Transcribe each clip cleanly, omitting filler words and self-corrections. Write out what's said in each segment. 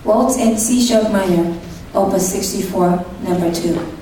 Waltz in C sharp minor, Opus 64, number 2.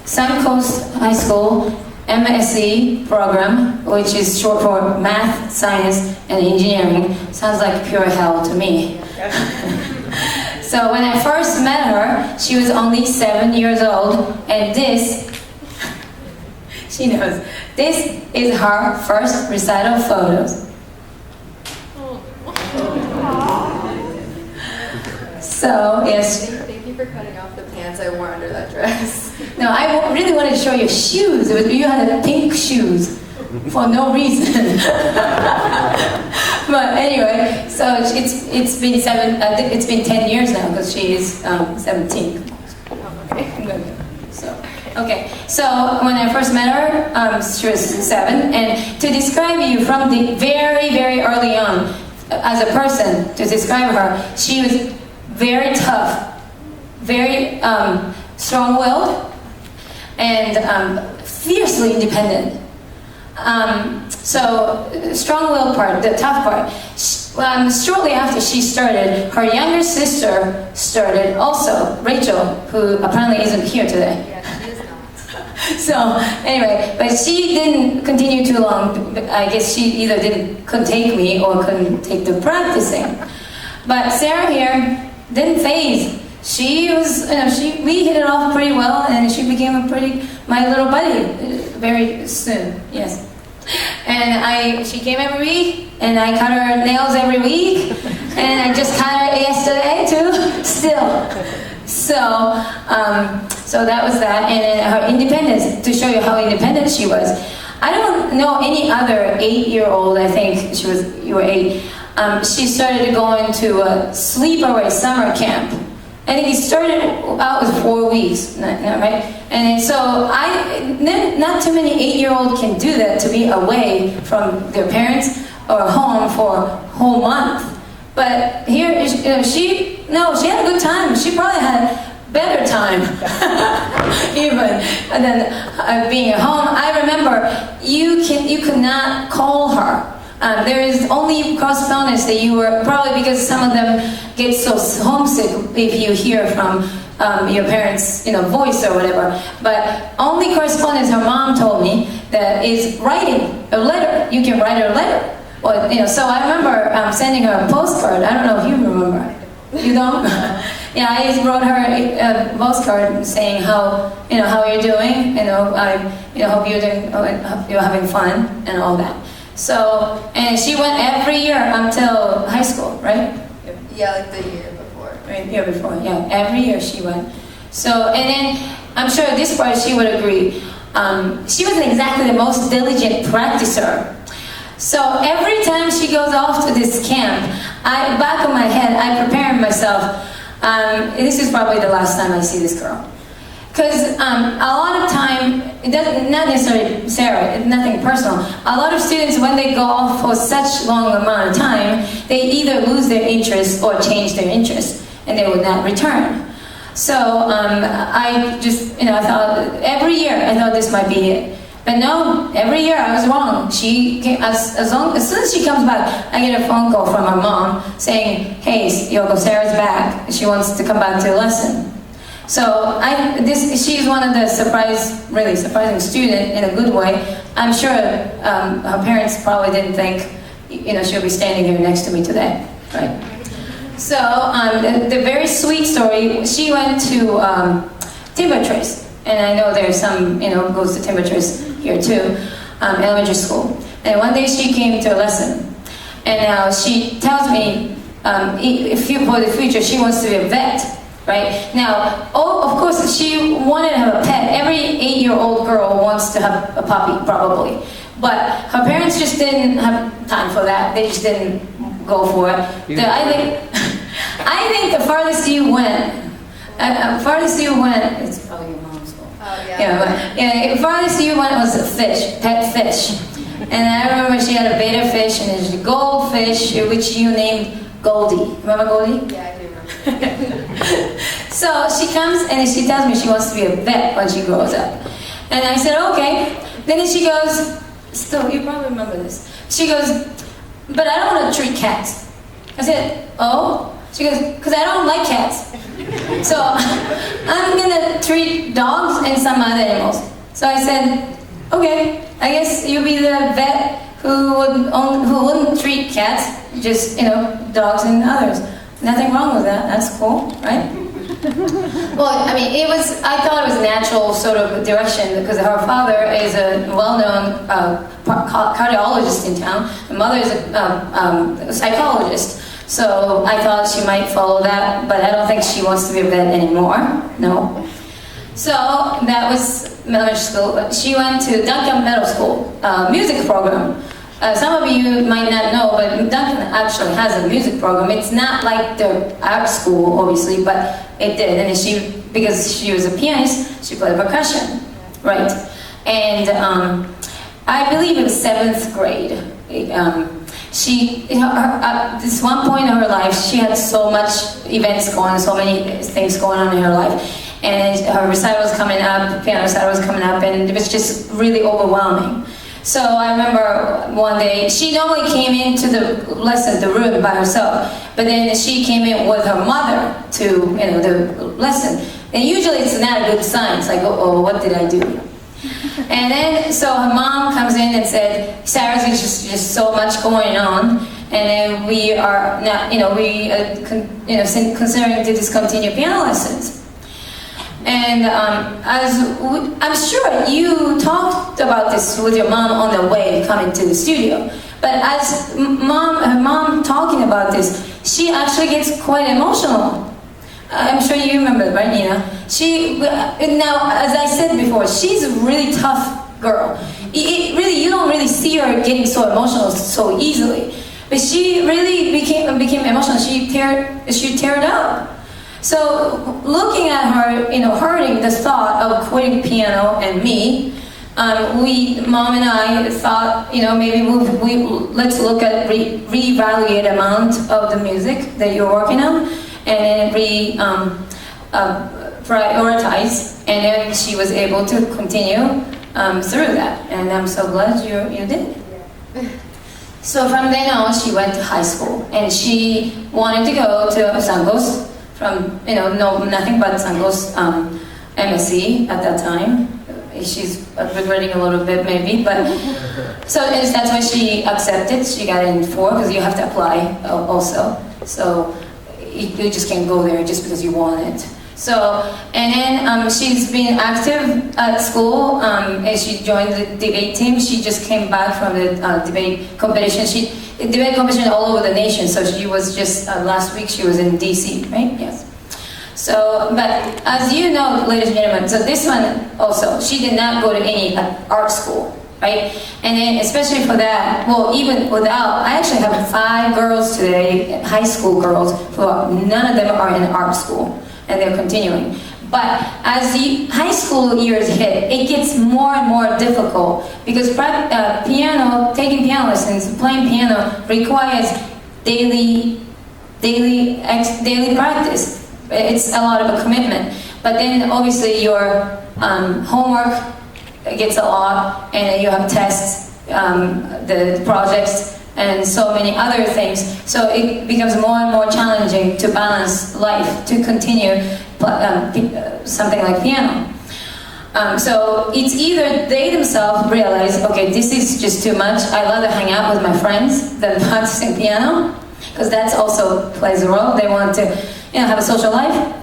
Suncoast High School MSc program, which is short for Math, Science, and Engineering. Sounds like pure hell to me. So when I first met her, she was only 7 years old, and this, she knows, this is her first recital photos. So, yes. Thank you for cutting off the pants I wore under that dress. No, I really wanted to show you shoes. You had pink shoes for no reason. But anyway, so it's been 10 years now because she is 17. Okay. So when I first met her, she was 7, and to describe you from the very, very early on, as a person, to describe her, she was very tough, very strong-willed, and fiercely independent. So strong-willed part, the tough part. Shortly after she started, her younger sister started also, Rachel, who apparently isn't here today. Yeah, she is not. So anyway, but she didn't continue too long. I guess she either couldn't take me or couldn't take the practicing. But Sarah here didn't phase. She was, we hit it off pretty well, and she became my little buddy very soon. Yes. And she came every week, and I cut her nails every week, and I just cut her yesterday too, still. So that was that, and then her independence, to show you how independent she was. I don't know any other 8-year-old, I think you were 8, she started going to a sleepaway summer camp. I think it started out with 4 weeks, right? And so not too many 8-year-olds can do that, to be away from their parents or home for a whole month. But here, she had a good time. She probably had a better time, even than being at home. I remember you could not call her. There is only correspondence that you were, probably because some of them get so homesick if you hear from your parents' voice or whatever. But only correspondence her mom told me that is writing a letter. You can write her a letter. Or, so I remember sending her a postcard. I don't know if you remember. You don't? Yeah, I wrote her a postcard saying how you're doing. I hope you're doing, hope you're having fun and all that. So, and she went every year until high school, right? Yeah, like the year before. Right, year before, yeah. Every year she went. So, and then I'm sure this part she would agree. She wasn't exactly the most diligent practicer. So every time she goes off to this camp, back of my head, I prepare myself. This is probably the last time I see this girl. Because a lot of time, not necessarily Sarah, it's nothing personal. A lot of students, when they go off for such long amount of time, they either lose their interest or change their interest, and they would not return. So I just, I thought, every year I thought this might be it. But no, every year I was wrong. She came, as soon as she comes back, I get a phone call from her mom saying, "Hey, Yoko, Sarah's back. She wants to come back to a lesson." So she's one of the really surprising student in a good way. I'm sure her parents probably didn't think, she'll be standing here next to me today, right? So the very sweet story. She went to Timber Trace, and I know there's some goes to Timber Trace here too, elementary school. And one day she came to a lesson, and she tells me, for the future, she wants to be a vet. Right? Now, of course, she wanted to have a pet. Every 8-year-old girl wants to have a puppy, probably. But her parents just didn't have time for that. They just didn't go for it. I think the farthest you went, it's probably your mom's fault. Oh, yeah. The farthest you went was a fish, pet fish. And I remember she had a betta fish and a goldfish, which you named Goldie. Remember Goldie? Yeah, I do remember. So she comes and she tells me she wants to be a vet when she grows up. And I said, okay. Then she goes, still, you probably remember this. She goes, but I don't want to treat cats. I said, oh? She goes, because I don't like cats. So I'm gonna treat dogs and some other animals. So I said, okay, I guess you'll be the vet who wouldn't treat cats, just, dogs and others. Nothing wrong with that, that's cool, right? Well, I mean, I thought it was a natural sort of direction because her father is a well-known cardiologist in town. The mother is a psychologist. So I thought she might follow that, but I don't think she wants to be a vet anymore, no. So that was elementary school. She went to Duncan Middle School, music program. Some of you might not know, but Duncan actually has a music program. It's not like the art school, obviously, but it did. And because she was a pianist, she played percussion, right? And I believe it was 7th grade. This one point in her life, she had so much events going on, so many things going on in her life. And her recital was coming up, piano recital was coming up, and it was just really overwhelming. So I remember one day, she normally came into the room by herself, but then she came in with her mother to, the lesson. And usually it's not a good sign. It's like, oh, what did I do? And then, so her mom comes in and said, Sarah's just so much going on, and then we are not, considering to discontinue piano lessons. And I'm sure you talked about this with your mom on the way coming to the studio. But as her mom talking about this, she actually gets quite emotional. I'm sure you remember, right, Nina? Now, as I said before, she's a really tough girl. You don't really see her getting so emotional so easily. But she really became emotional. She teared up. So looking at her, hurting the thought of quitting piano and me, Mom and I thought, maybe let's look at reevaluate amount of the music that you're working on, and then prioritize. And then she was able to continue through that, and I'm so glad you did. So from then on, she went to high school, and she wanted to go to Sangos. From, nothing but Sangos MSc at that time. She's regretting a little bit maybe, but so that's why she accepted. She got in 4 because you have to apply also. So you just can't go there just because you want it. So, and then she's been active at school, and she joined the debate team. She just came back from the debate competition. Debate competition all over the nation, so she was just, last week she was in DC, right? Yes. So, but as you know, ladies and gentlemen, so this one also, she did not go to any art school, right? And then especially for that, well, even without, I actually have 5 girls today, high school girls, none of them are in art school, and they're continuing. But as the high school years hit, it gets more and more difficult because taking piano lessons, playing piano requires daily practice. It's a lot of a commitment. But then obviously your homework gets a lot, and you have tests, the projects, and so many other things. So it becomes more and more challenging to balance life, to continue something like piano. So it's either they themselves realize, okay, this is just too much. I'd rather hang out with my friends than practicing piano, because that also plays a role. They want to, have a social life.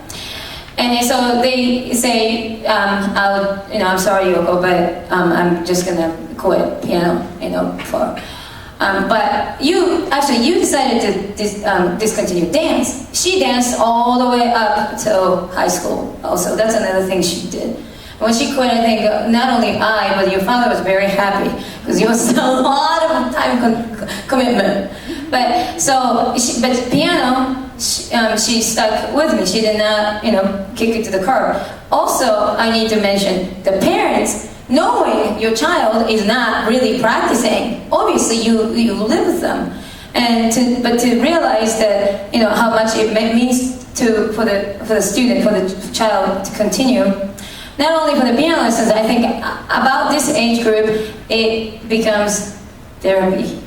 And so they say, I'm sorry, Yoko, but I'm just gonna quit piano, but you decided to discontinue dance. She danced all the way up till high school also. That's another thing she did. When she quit, I think not only I, but your father was very happy because it was a lot of time commitment. But piano, she stuck with me. She did not, kick it to the curb. Also, I need to mention the parents. Knowing your child is not really practicing, obviously you live with them, but to realize that how much it means for the student, for the child to continue. Not only for the piano lessons, I think about this age group, it becomes therapy.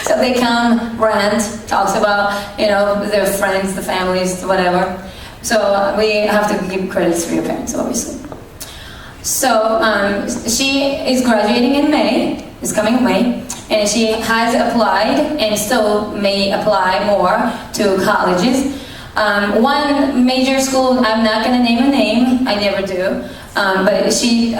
So they come, rant, talks about, their friends, the families, whatever. So we have to give credits for your parents, obviously. So she is graduating in May, is coming May, and she has applied and still may apply more to colleges. One major school, I'm not going to name a name, I never do, but she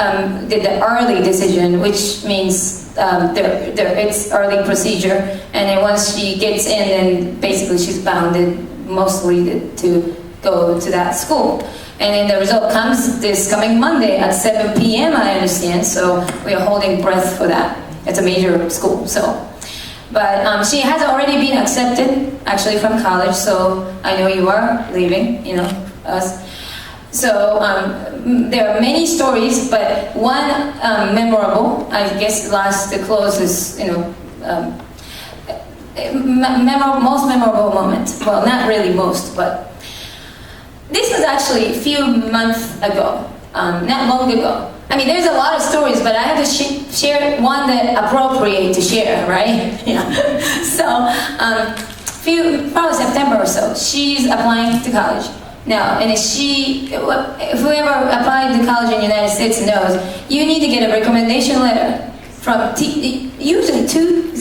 did the early decision, which means it's early procedure, and then once she gets in, then basically she's bounded mostly to go to that school. And then the result comes this coming Monday at 7 p.m. I understand, so we are holding breath for that. It's a major school, so. But she has already been accepted, actually, from college, so I know you are leaving, us. So there are many stories, but one memorable, I guess, the closest, most memorable moment. Well, not really most, but this was actually a few months ago, not long ago. I mean, there's a lot of stories, but I have to share one that appropriate to share, right? Yeah. So, probably September or so, she's applying to college. Now, and whoever applied to college in the United States knows, you need to get a recommendation letter from usually two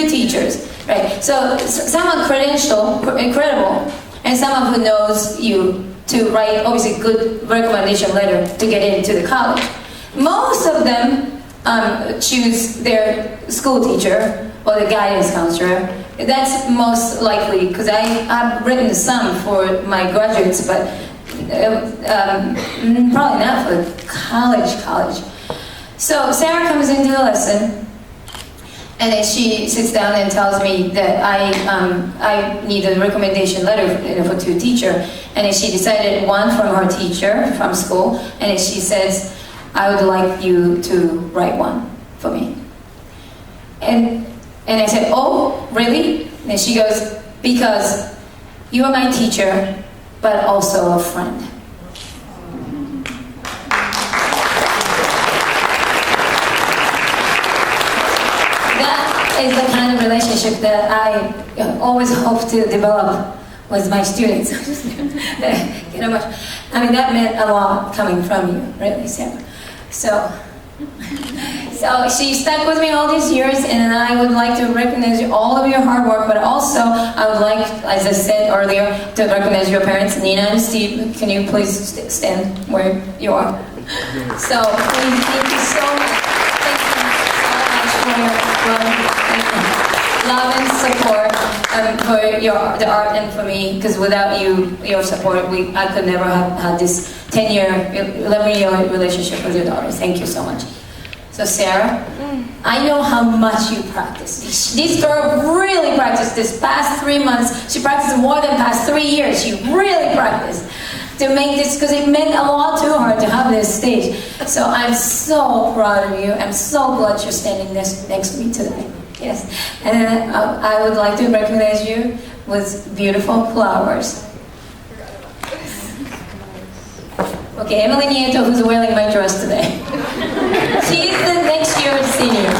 teachers, right? So someone credible, and someone who knows you to write, obviously, good recommendation letter to get into the college. Most of them choose their school teacher or the guidance counselor. That's most likely, because I've written some for my graduates, but probably not for college. So Sarah comes into the lesson, and then she sits down and tells me that I need a recommendation letter for two teacher. And then she decided one from her teacher from school, and then she says, I would like you to write one for me. And I said, oh, really? And she goes, because you are my teacher, but also a friend. Is the kind of relationship that I always hope to develop with my students. I mean, that meant a lot coming from you, really, Sarah. So she stuck with me all these years, and I would like to recognize all of your hard work, but also I would like, as I said earlier, to recognize your parents, Nina and Steve. Can you please stand where you are? So please, thank you so much. Thank you so much for your love and support for the art and for me, because without your support, I could never have had this 11-year relationship with your daughter. Thank you so much. So Sarah, I know how much you practice. This girl really practiced this past 3 months. She practiced more than past 3 years. She really practiced to make this, because it meant a lot to her to have this stage. So I'm so proud of you. I'm so glad you're standing next to me today. Yes, and I would like to recognize you with beautiful flowers. Okay, Emily Nieto, who's wearing my dress today. She's the next year's senior.